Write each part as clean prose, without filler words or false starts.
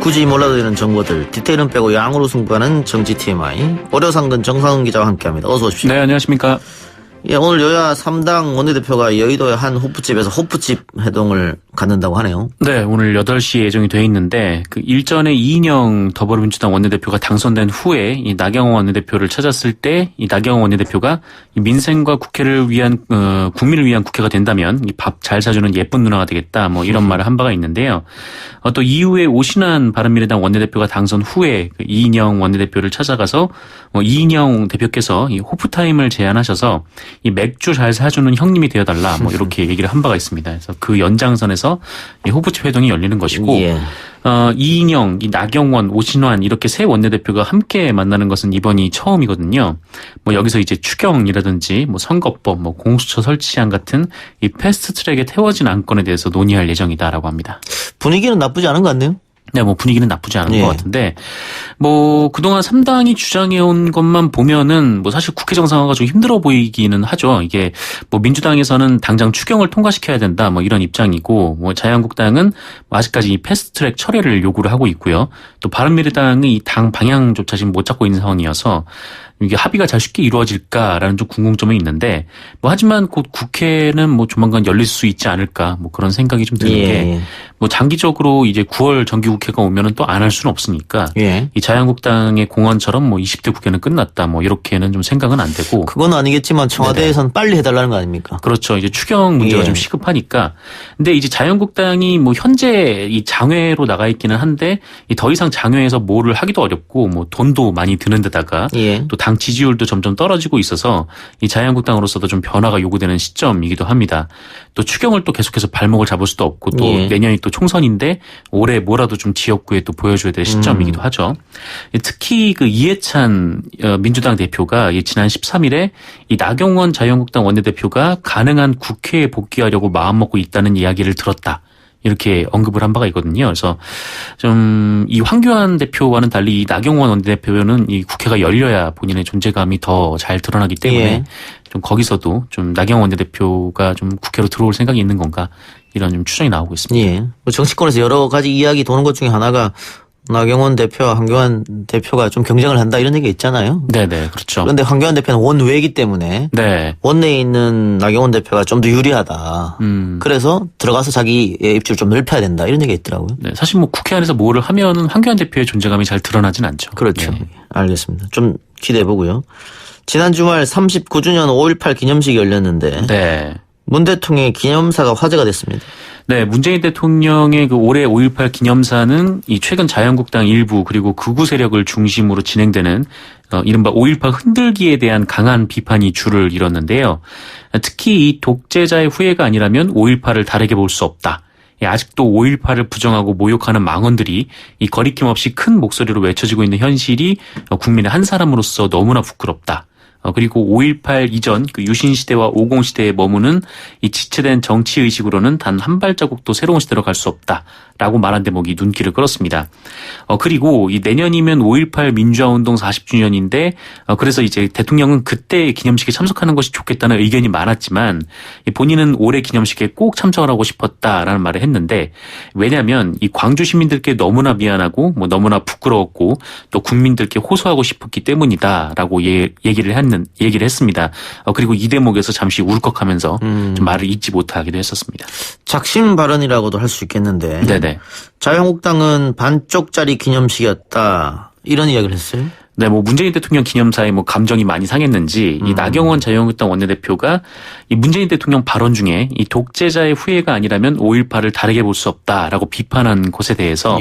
굳이 몰라도 되는 정보들, 디테일은 빼고 양으로 승부하는 정치 TMI. 월요상근 정상훈 기자와 함께합니다. 어서 오십시오. 네, 안녕하십니까. 예, 오늘 여야 3당 원내대표가 여의도의 한 호프집에서 호프집 회동을 갖는다고 하네요. 네, 오늘 8시에 예정이 돼 있는데 그 일전에 이인영 더불어민주당 원내대표가 당선된 후에 이 나경원 원내대표를 찾았을 때 이 나경원 원내대표가 이 민생과 국회를 위한 국민을 위한 국회가 된다면 이 밥 잘 사주는 예쁜 누나가 되겠다 뭐 이런 말을 한 바가 있는데요. 또 이후에 오신환 바른미래당 원내대표가 당선 후에 그 이인영 원내대표를 찾아가서 이인영 대표께서 이 호프타임을 제안하셔서 이 맥주 잘 사주는 형님이 되어달라 뭐 이렇게 얘기를 한 바가 있습니다. 그래서 그 연장선에서 이 호프집 회동이 열리는 것이고 예. 이인영, 이 나경원, 오신환 이렇게 세 원내대표가 함께 만나는 것은 이번이 처음이거든요. 뭐 여기서 이제 추경이라든지 뭐 선거법, 뭐 공수처 설치안 같은 이 패스트트랙에 태워진 안건에 대해서 논의할 예정이다라고 합니다. 분위기는 나쁘지 않은 것 같네요. 네, 뭐 분위기는 나쁘지 않은 예. 것 같은데 뭐 그동안 3당이 주장해온 것만 보면은 뭐 사실 국회 정상화가 좀 힘들어 보이기는 하죠. 이게 뭐 민주당에서는 당장 추경을 통과시켜야 된다 뭐 이런 입장이고 뭐 자유한국당은 뭐 아직까지 이 패스트트랙 처리를 요구를 하고 있고요. 또 바른미래당이 이 당 방향조차 지금 못 잡고 있는 상황이어서 이게 합의가 잘 쉽게 이루어질까라는 좀 궁금점이 있는데 뭐 하지만 곧 국회는 뭐 조만간 열릴 수 있지 않을까 뭐 그런 생각이 좀 드는 게 뭐 장기적으로 이제 9월 정기국회가 오면은 또 안 할 수는 없으니까 이 자유한국당의 공언처럼 뭐 20대 국회는 끝났다 뭐 이렇게는 좀 생각은 안 되고 그건 아니겠지만 청와대에서는 빨리 해달라는 거 아닙니까? 그렇죠. 이제 추경 문제가 좀 시급하니까. 근데 이제 자유한국당이 뭐 현재 이 장외로 나가 있기는 한데 더 이상 장외에서 뭐를 하기도 어렵고 뭐 돈도 많이 드는 데다가 또 당 지지율도 점점 떨어지고 있어서 이 자유한국당으로서도 좀 변화가 요구되는 시점이기도 합니다. 또 추경을 또 계속해서 발목을 잡을 수도 없고 또 내년이 또 총선인데 올해 뭐라도 좀 지역구에 또 보여줘야 될 시점이기도 하죠. 특히 그 이해찬 민주당 대표가 지난 13일에 이 나경원 자유한국당 원내대표가 가능한 국회에 복귀하려고 마음먹고 있다는 이야기를 들었다. 이렇게 언급을 한 바가 있거든요. 그래서 좀 이 황교안 대표와는 달리 이 나경원 원내대표는 이 국회가 열려야 본인의 존재감이 더 잘 드러나기 때문에 좀 거기서도 좀 나경원 원내대표가 좀 국회로 들어올 생각이 있는 건가 이런 좀 추정이 나오고 있습니다. 예. 정치권에서 여러 가지 이야기 도는 것 중에 하나가 나경원 대표와 황교안 대표가 좀 경쟁을 한다 이런 얘기가 있잖아요. 네네, 그렇죠. 그런데 황교안 대표는 원외이기 때문에 원내에 있는 나경원 대표가 좀 더 유리하다. 그래서 들어가서 자기의 입지를 좀 넓혀야 된다 이런 얘기가 있더라고요. 네, 사실 뭐 국회 안에서 뭐를 하면은 황교안 대표의 존재감이 잘 드러나진 않죠. 그렇죠. 알겠습니다. 좀 기대해 보고요. 지난 주말 39주년 5.18 기념식이 열렸는데 문 대통령의 기념사가 화제가 됐습니다. 네, 문재인 대통령의 그 올해 5.18 기념사는 이 최근 자유한국당 일부 그리고 극우 세력을 중심으로 진행되는 이른바 5.18 흔들기에 대한 강한 비판이 줄을 이뤘는데요. 특히 이 독재자의 후예가 아니라면 5.18을 다르게 볼 수 없다. 아직도 5.18을 부정하고 모욕하는 망언들이 이 거리낌 없이 큰 목소리로 외쳐지고 있는 현실이 국민의 한 사람으로서 너무나 부끄럽다. 그리고 5.18 이전 그 유신 시대와 50 시대에 머무는 이 지체된 정치 의식으로는 단 한 발자국도 새로운 시대로 갈 수 없다라고 말한 대목이 눈길을 끌었습니다. 그리고 이 내년이면 5.18 민주화운동 40주년인데 그래서 이제 대통령은 그때 기념식에 참석하는 것이 좋겠다는 의견이 많았지만 본인은 올해 기념식에 꼭 참석을 하고 싶었다라는 말을 했는데 왜냐하면 이 광주 시민들께 너무나 미안하고 뭐 너무나 부끄러웠고 또 국민들께 호소하고 싶었기 때문이다라고 얘기를 했습니다. 그리고 이 대목에서 잠시 울컥하면서 좀 말을 잊지 못하기도 했었습니다. 작심 발언이라고도 할 수 있겠는데 자유한국당은 반쪽짜리 기념식이었다 이런 이야기를 했어요? 네, 뭐 문재인 대통령 기념사에 뭐 감정이 많이 상했는지 이 나경원 자유한국당 원내대표가 이 문재인 대통령 발언 중에 이 독재자의 후예가 아니라면 5.18을 다르게 볼 수 없다라고 비판한 것에 대해서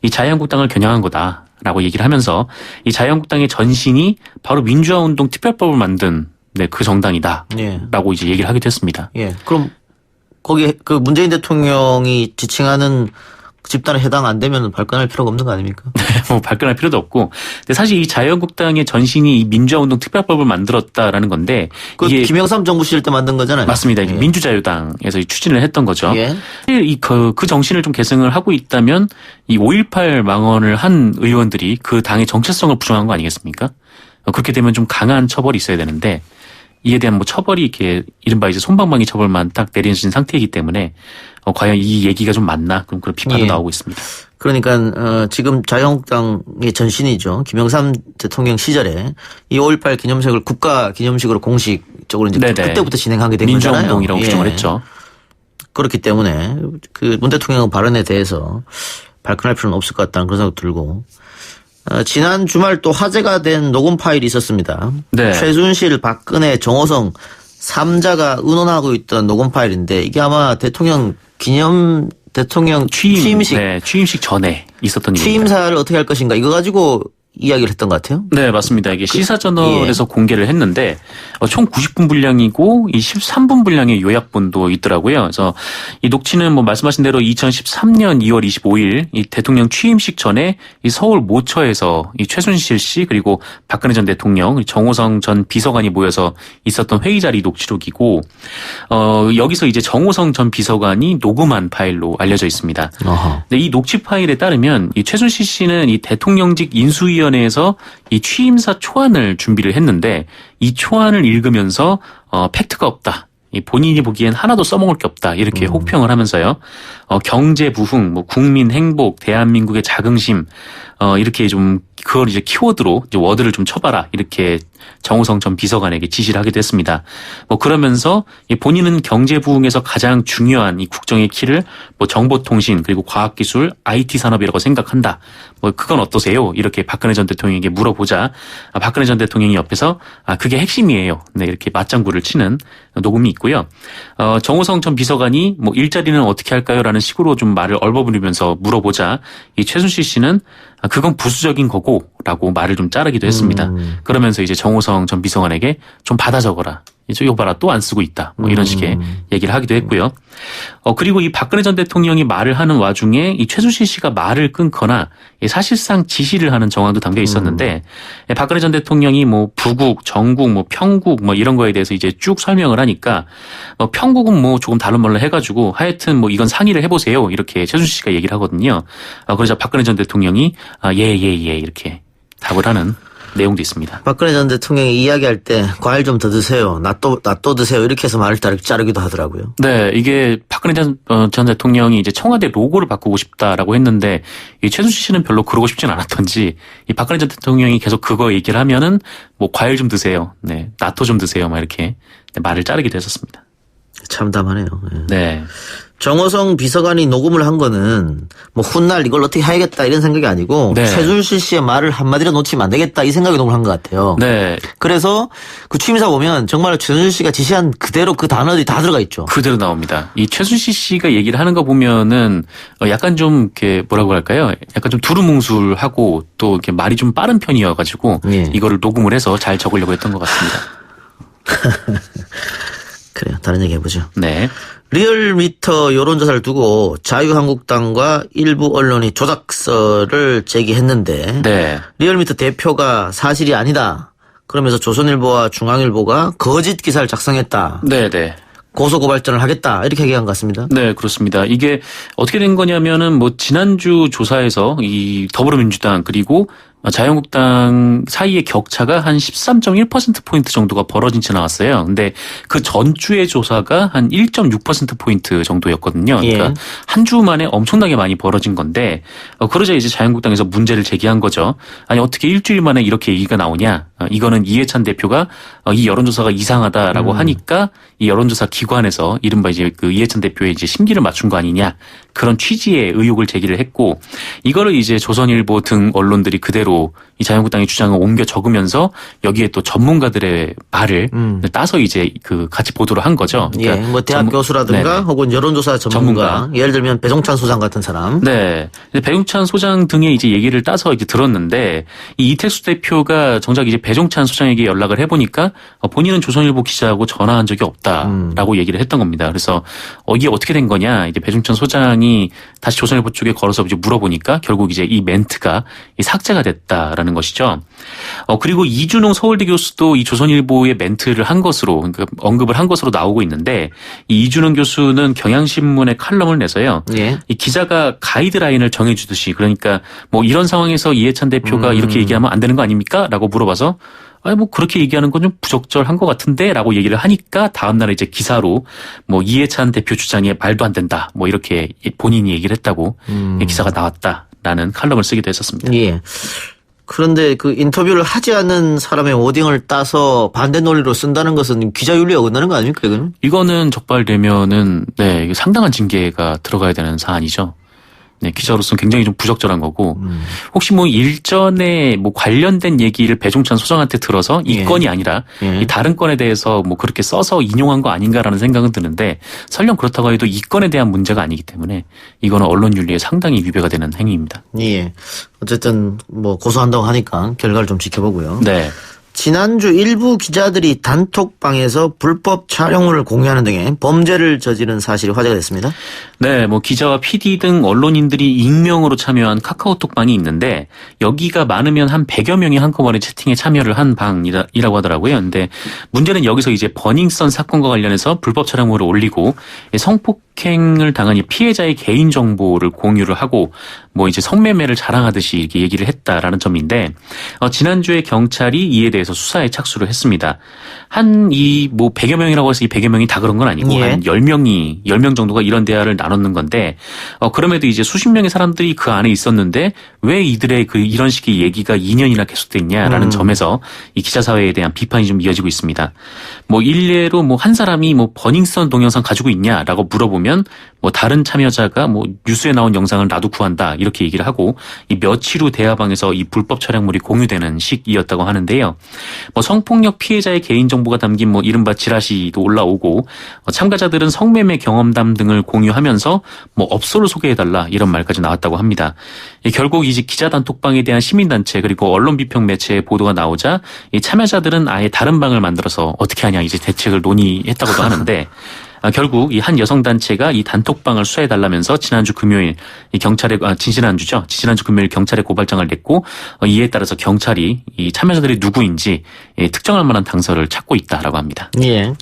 이 자유한국당을 겨냥한 거다. 라고 얘기를 하면서 이 자유한국당의 전신이 바로 민주화운동 특별법을 만든 그 정당이다. 라고 이제 얘기를 하기도 했습니다. 그럼 거기 그 문재인 대통령이 지칭하는 집단에 해당 안 되면 발끈할 필요가 없는 거 아닙니까? 뭐 발끈할 필요도 없고. 근데 사실 이 자유한국당의 전신이 이 민주화운동 특별법을 만들었다라는 건데 이게 김영삼 정부 시절 때 만든 거잖아요. 맞습니다. 예. 민주자유당에서 추진을 했던 거죠. 예. 그 정신을 좀 계승을 하고 있다면 이 5.18 망언을 한 의원들이 그 당의 정체성을 부정한 거 아니겠습니까? 그렇게 되면 좀 강한 처벌이 있어야 되는데 이에 대한 뭐 처벌이 이렇게 이른바 이제 솜방망이 처벌만 딱 내려진 상태이기 때문에 과연 이 얘기가 좀 맞나 그런 비판도 나오고 있습니다. 그러니까 지금 자유한국당의 전신이죠. 김영삼 대통령 시절에 이 5.18 기념식을 국가 기념식으로 공식적으로 이제 그때부터 진행하게 된 거잖아요. 민주운동이라고 규정을 했죠. 그렇기 때문에 그 문 대통령 발언에 대해서 발끈할 필요는 없을 것 같다는 그런 생각 들고. 지난 주말 또 화제가 된 녹음 파일이 있었습니다. 네. 최순실, 박근혜, 정호성 3자가 의논하고 있던 녹음 파일인데 이게 아마 대통령 취임식. 네, 취임식 전에 있었던 일입니다. 취임사를 어떻게 할 것인가 이거 가지고 이야기를 했던 것 같아요. 네, 맞습니다. 이게 시사저널에서 공개를 했는데 총 90분 분량이고 이 13분 분량의 요약본도 있더라고요. 그래서 이 녹취는 뭐 말씀하신 대로 2013년 2월 25일 이 대통령 취임식 전에 이 서울 모처에서 이 최순실 씨 그리고 박근혜 전 대통령, 정호성 전 비서관이 모여서 있었던 회의 자리 녹취록이고 여기서 이제 정호성 전 비서관이 녹음한 파일로 알려져 있습니다. 근데 이 녹취 파일에 따르면 이 최순실 씨는 이 대통령직 인수위원회에서 이 취임사 초안을 준비를 했는데 이 초안을 읽으면서 팩트가 없다. 본인이 보기엔 하나도 써먹을 게 없다. 이렇게 혹평을 하면서요. 경제 부흥, 뭐 국민 행복, 대한민국의 자긍심 이렇게 좀 그걸 이제 키워드로 이제 워드를 좀 쳐봐라. 이렇게 정호성 전 비서관에게 지시를 하기도 했습니다. 뭐 그러면서 본인은 경제 부흥에서 가장 중요한 이 국정의 키를 뭐 정보통신 그리고 과학기술, IT 산업이라고 생각한다. 뭐 그건 어떠세요? 이렇게 박근혜 전 대통령에게 물어보자 박근혜 전 대통령이 옆에서 그게 핵심이에요. 네, 이렇게 맞장구를 치는 녹음이 있고요. 정호성 전 비서관이 뭐 일자리는 어떻게 할까요?라는 식으로 좀 말을 얼버무리면서 물어보자 이 최순실 씨는 그건 부수적인 거고라고 말을 좀 자르기도 했습니다. 그러면서 이제 정호성 전 비서관에게 좀 받아 적어라. 이거 봐라 또 안 쓰고 있다. 뭐 이런 식의 얘기를 하기도 했고요. 그리고 이 박근혜 전 대통령이 말을 하는 와중에 이 최순실 씨가 말을 끊거나 사실상 지시를 하는 정황도 담겨 있었는데 박근혜 전 대통령이 뭐 부국, 정국, 뭐 평국 뭐 이런 거에 대해서 이제 쭉 설명을 하니까 평국은 뭐 조금 다른 말로 해가지고 하여튼 뭐 이건 상의를 해보세요. 이렇게 최순실 씨가 얘기를 하거든요. 그러자 박근혜 전 대통령이 예 이렇게 답을 하는 내용도 있습니다. 박근혜 전 대통령이 이야기할 때 과일 좀 더 드세요. 낫또 드세요. 이렇게 해서 말을 자르기도 하더라고요. 네, 이게 박근혜 전 대통령이 이제 청와대 로고를 바꾸고 싶다라고 했는데 이 최순실 씨는 별로 그러고 싶진 않았던지 이 박근혜 전 대통령이 계속 그거 얘기를 하면은 뭐 과일 좀 드세요. 네, 낫또 좀 드세요. 막 이렇게 말을 자르기도 했었습니다. 참담하네요. 네. 정호성 비서관이 녹음을 한 거는 뭐 훗날 이걸 어떻게 해야겠다 이런 생각이 아니고 최순실 씨의 말을 한마디로 놓치면 안 되겠다 이 생각에 녹음을 한 것 같아요. 네. 그래서 그 취임사 보면 정말 최순실 씨가 지시한 그대로 그 단어들이 다 들어가 있죠. 그대로 나옵니다. 이 최순실 씨가 얘기를 하는 거 보면은 약간 좀 이렇게 뭐라고 할까요? 약간 좀 두루뭉술하고 또 이렇게 말이 좀 빠른 편이어가지고 이거를 녹음을 해서 잘 적으려고 했던 것 같습니다. 그래요. 다른 얘기 해보죠. 네. 리얼미터 여론조사를 두고 자유한국당과 일부 언론이 조작설을 제기했는데 리얼미터 대표가 사실이 아니다. 그러면서 조선일보와 중앙일보가 거짓 기사를 작성했다. 네네. 고소고발전을 하겠다. 이렇게 얘기한 것 같습니다. 네, 그렇습니다. 이게 어떻게 된 거냐면은 뭐 지난주 조사에서 이 더불어민주당 그리고 자유한국당 사이의 격차가 한 13.1%포인트 정도가 벌어진 채 나왔어요. 근데 그 전주의 조사가 한 1.6%포인트 정도였거든요. 그러니까 한 주 만에 엄청나게 많이 벌어진 건데, 그러자 이제 자유한국당에서 문제를 제기한 거죠. 아니, 어떻게 일주일 만에 이렇게 얘기가 나오냐. 이거는 이해찬 대표가 이 여론조사가 이상하다라고 하니까 이 여론조사 기관에서 이른바 이제 그 이해찬 대표의 이제 심기를 맞춘 거 아니냐. 그런 취지의 의혹을 제기를 했고, 이거를 이제 조선일보 등 언론들이 그대로 식으로 이 자유한국당의 주장을 옮겨 적으면서 여기에 또 전문가들의 말을 따서 이제 그 같이 보도를 한 거죠. 그러니까 뭐 대학 교수라든가 혹은 여론조사 전문가, 예를 들면 배종찬 소장 같은 사람. 네. 배종찬 소장 등의 이제 얘기를 따서 이제 들었는데 이 이택수 대표가 정작 이제 배종찬 소장에게 연락을 해보니까 본인은 조선일보 기자하고 전화한 적이 없다라고 얘기를 했던 겁니다. 그래서 이게 어떻게 된 거냐 이제 배종찬 소장이 다시 조선일보 쪽에 걸어서 이제 물어보니까 결국 이제 이 멘트가 삭제가 됐다라는 것이죠. 그리고 이준홍 서울대 교수도 이 조선일보의 멘트를 한 것으로 그러니까 언급을 한 것으로 나오고 있는데 이 이준홍 교수는 경향신문에 칼럼을 내서요. 예. 이 기자가 가이드라인을 정해주듯이 그러니까 뭐 이런 상황에서 이해찬 대표가 이렇게 얘기하면 안 되는 거 아닙니까? 라고 물어봐서 아니 뭐 그렇게 얘기하는 건 좀 부적절한 것 같은데 라고 얘기를 하니까 다음날에 이제 기사로 뭐 이해찬 대표 주장에 말도 안 된다 뭐 이렇게 본인이 얘기를 했다고 기사가 나왔다라는 칼럼을 쓰기도 했었습니다. 예. 그런데 그 인터뷰를 하지 않은 사람의 워딩을 따서 반대 논리로 쓴다는 것은 기자윤리에 어긋나는 거 아닙니까, 이거는? 이거는 적발되면은, 네, 이게 상당한 징계가 들어가야 되는 사안이죠. 네, 기자로서는 굉장히 좀 부적절한 거고, 혹시 뭐 일전에 뭐 관련된 얘기를 배종찬 소장한테 들어서 이 예. 건이 아니라 이 다른 건에 대해서 뭐 그렇게 써서 인용한 거 아닌가라는 생각은 드는데, 설령 그렇다고 해도 이 건에 대한 문제가 아니기 때문에 이거는 언론윤리에 상당히 위배가 되는 행위입니다. 예. 어쨌든 뭐 고소한다고 하니까 결과를 좀 지켜보고요. 네. 지난주 일부 기자들이 단톡방에서 불법 촬영물을 공유하는 등의 범죄를 저지른 사실이 화제가 됐습니다. 네, 뭐 기자와 PD 등 언론인들이 익명으로 참여한 카카오톡방이 있는데 여기가 많으면 한 100여 명이 한꺼번에 채팅에 참여를 한 방이라고 하더라고요. 근데 문제는 여기서 이제 버닝썬 사건과 관련해서 불법 촬영물을 올리고 성폭행을 당한 이 피해자의 개인 정보를 공유를 하고 뭐 이제 성매매를 자랑하듯이 이렇게 얘기를 했다라는 점인데 지난주에 경찰이 이에 대해서 수사에 착수를 했습니다. 한 이 뭐 100여 명이라고 해서 이 100여 명이 다 그런 건 아니고 예. 한 10명 정도가 이런 대화를 나눴는 건데 그럼에도 이제 수십 명의 사람들이 그 안에 있었는데 왜 이들의 그 이런 식의 얘기가 2년이나 계속됐냐라는 점에서 이 기자 사회에 대한 비판이 좀 이어지고 있습니다. 뭐 일례로 뭐 한 사람이 뭐 버닝썬 동영상 가지고 있냐라고 물어보면 뭐 다른 참여자가 뭐 뉴스에 나온 영상을 나도 구한다 이렇게 얘기를 하고 이 며칠 후 대화방에서 이 불법 촬영물이 공유되는 식이었다고 하는데요. 뭐 성폭력 피해자의 개인 정보가 담긴 뭐 이른바 지라시도 올라오고 참가자들은 성매매 경험담 등을 공유하면서 뭐 업소를 소개해달라 이런 말까지 나왔다고 합니다. 결국 이제 기자 단톡방에 대한 시민단체 그리고 언론 비평 매체의 보도가 나오자 이 참여자들은 아예 다른 방을 만들어서 어떻게 하냐 이제 대책을 논의했다고도 하는데 결국 이 한 여성단체가 이 단톡방을 수사해달라면서 지난주 금요일 이 경찰에 지난주 금요일 경찰에 고발장을 냈고 이에 따라서 경찰이 이 참여자들이 누구인지 특정할 만한 당사를 찾고 있다라고 합니다. 예.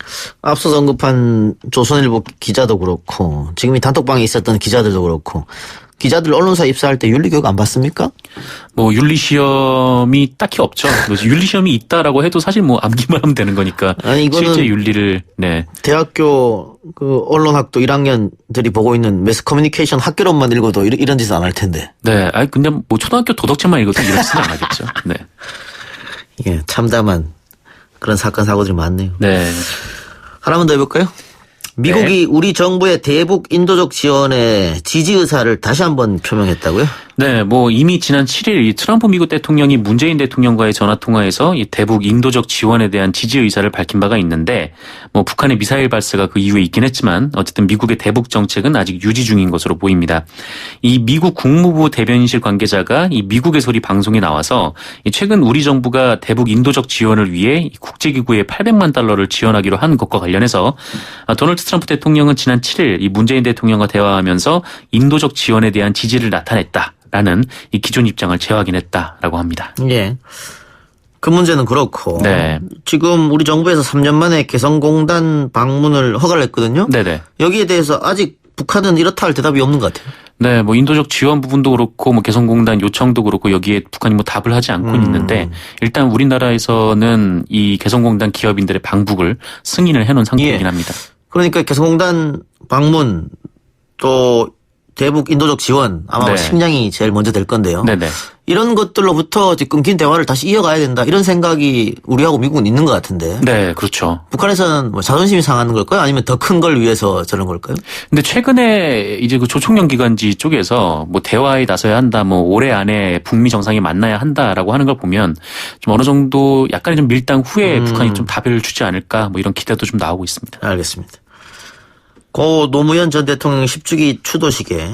앞서서 언급한 조선일보 기자도 그렇고 지금 이 단톡방에 있었던 기자들도 그렇고 기자들 언론사 입사할 때 윤리교육 안 받습니까? 뭐 윤리시험이 딱히 없죠. 윤리시험이 있다라고 해도 사실 뭐 암기만 하면 되는 거니까. 아니 이거는 실제 윤리를 네. 대학교 그 언론학도 1학년들이 보고 있는 매스 커뮤니케이션 학교론만 읽어도 이런 짓은 안 할 텐데. 네. 아니 근데 뭐 초등학교 도덕책만 읽어도 이런 짓은 안 하겠죠. 네. 예, 참담한 그런 사건 사고들이 많네요. 네. 하나만 더 해볼까요? 미국이 우리 정부의 대북 인도적 지원에 지지 의사를 다시 한번 표명했다고요? 네, 뭐 이미 지난 7일 이 트럼프 미국 대통령이 문재인 대통령과의 전화 통화에서 이 대북 인도적 지원에 대한 지지 의사를 밝힌 바가 있는데 뭐 북한의 미사일 발사가 그 이후에 있긴 했지만 어쨌든 미국의 대북 정책은 아직 유지 중인 것으로 보입니다. 이 미국 국무부 대변인실 관계자가 이 미국의 소리 방송에 나와서 최근 우리 정부가 대북 인도적 지원을 위해 국제기구에 800만 달러를 지원하기로 한 것과 관련해서 도널드 트럼프 대통령은 지난 7일 이 문재인 대통령과 대화하면서 인도적 지원에 대한 지지를 나타냈다. 라는 이 기존 입장을 재확인했다라고 합니다. 예. 그 문제는 그렇고. 네. 지금 우리 정부에서 3년 만에 개성공단 방문을 허가를 했거든요. 네네. 여기에 대해서 아직 북한은 이렇다 할 대답이 없는 것 같아요. 네, 뭐 인도적 지원 부분도 그렇고 뭐 개성공단 요청도 그렇고 여기에 북한이 뭐 답을 하지 않고 있는데 일단 우리나라에서는 이 개성공단 기업인들의 방북을 승인을 해놓은 상태이긴 합니다. 그러니까 개성공단 방문 또 대북 인도적 지원 아마 네. 식량이 제일 먼저 될 건데요. 네네. 이런 것들로부터 이제 끊긴 대화를 다시 이어가야 된다 이런 생각이 우리하고 미국은 있는 것 같은데. 네, 그렇죠. 북한에서는 뭐 자존심이 상하는 걸까요? 아니면 더 큰 걸 위해서 저런 걸까요? 근데 최근에 이제 그 조총련 기관지 쪽에서 뭐 대화에 나서야 한다, 뭐 올해 안에 북미 정상이 만나야 한다라고 하는 걸 보면 좀 어느 정도 약간의 좀 밀당 후에 북한이 좀 답을 주지 않을까 뭐 이런 기대도 좀 나오고 있습니다. 알겠습니다. 고 노무현 전 대통령 10주기 추도식에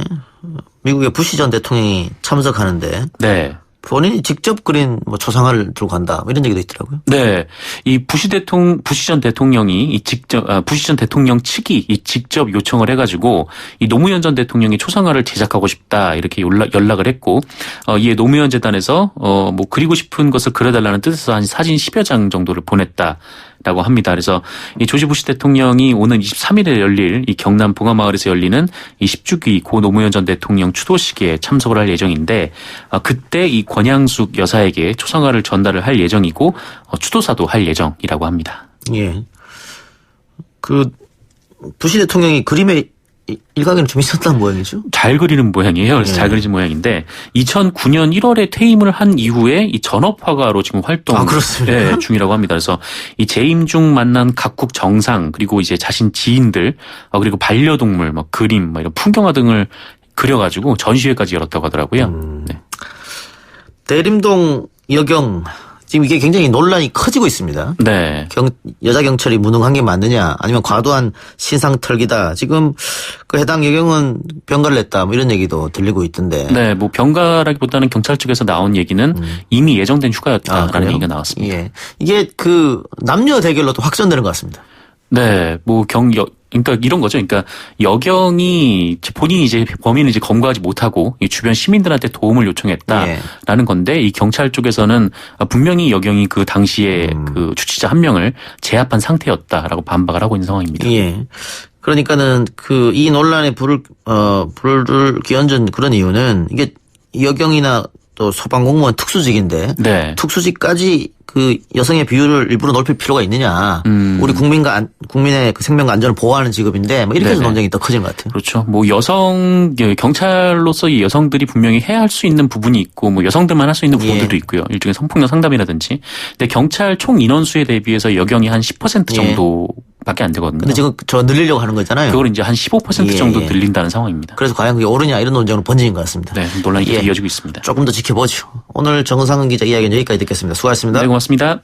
미국의 부시 전 대통령이 참석하는데 네. 본인이 직접 그린 뭐 초상화를 들고 간다 뭐 이런 얘기도 있더라고요. 네. 이 부시 전 대통령이 부시 전 대통령 측이 직접 요청을 해가지고 이 노무현 전 대통령이 초상화를 제작하고 싶다 이렇게 연락을 했고, 이에 노무현 재단에서 뭐 그리고 싶은 것을 그려달라는 뜻에서 한 사진 10여 장 정도를 보냈다. 라고 합니다. 그래서 이 조지 부시 대통령이 오는 23일에 열릴 이 경남 봉화마을에서 열리는 이 10주기 고 노무현 전 대통령 추도식에 참석을 할 예정인데, 그때 이 권양숙 여사에게 초상화를 전달을 할 예정이고 추도사도 할 예정이라고 합니다. 예. 그 부시 대통령이 그림에 일각에는 좀 있었다는 모양이죠? 잘 그리는 모양이에요. 그래서 예. 잘 그리는 모양인데 2009년 1월에 퇴임을 한 이후에 이 전업화가로 지금 활동 그렇습니까? 중이라고 합니다. 그래서 이 재임 중 만난 각국 정상 그리고 이제 자신 지인들 그리고 반려동물 뭐 그림 뭐 이런 풍경화 등을 그려가지고 전시회까지 열었다고 하더라고요. 네. 대림동 여경 지금 이게 굉장히 논란이 커지고 있습니다. 네. 여자 경찰이 무능한 게 맞느냐 아니면 과도한 신상 털기다. 지금 그 해당 여경은 병가를 냈다 뭐 이런 얘기도 들리고 있던데. 네, 뭐 병가라기보다는 경찰 측에서 나온 얘기는 이미 예정된 휴가였다라는 얘기가 나왔습니다. 예. 이게 그 남녀 대결로도 확전되는 것 같습니다. 네, 뭐 그러니까 이런 거죠. 그러니까 여경이 본인이 이제 범인을 이제 검거하지 못하고 이 주변 시민들한테 도움을 요청했다라는 건데 이 경찰 쪽에서는 분명히 여경이 그 당시에 그 주치자 한 명을 제압한 상태였다라고 반박을 하고 있는 상황입니다. 예. 그러니까는 그 이 논란에 불을 끼얹은 그런 이유는 이게 여경이나 또 소방공무원 특수직인데 네. 특수직까지 그 여성의 비율을 일부러 높일 필요가 있느냐. 우리 국민의 그 생명과 안전을 보호하는 직업인데 뭐 이렇게 해서 논쟁이 더 커진 것 같아요. 그렇죠. 뭐 경찰로서 이 여성들이 분명히 해야 할 수 있는 부분이 있고 뭐 여성들만 할 수 있는 부분들도 있고요. 일종의 성폭력 상담이라든지. 근데 경찰 총 인원수에 대비해서 여경이 한 10% 정도 밖에 안 되거든요. 근데 지금 저 늘리려고 하는 거잖아요. 그걸 이제 한 15% 정도 늘린다는 상황입니다. 그래서 과연 그게 옳으냐 이런 논쟁으로 번지는 것 같습니다. 네, 논란이 계속 이어지고 있습니다. 조금 더 지켜보죠. 오늘 정상근 기자 이야기는 여기까지 듣겠습니다. 수고하셨습니다. 네, 고맙습니다.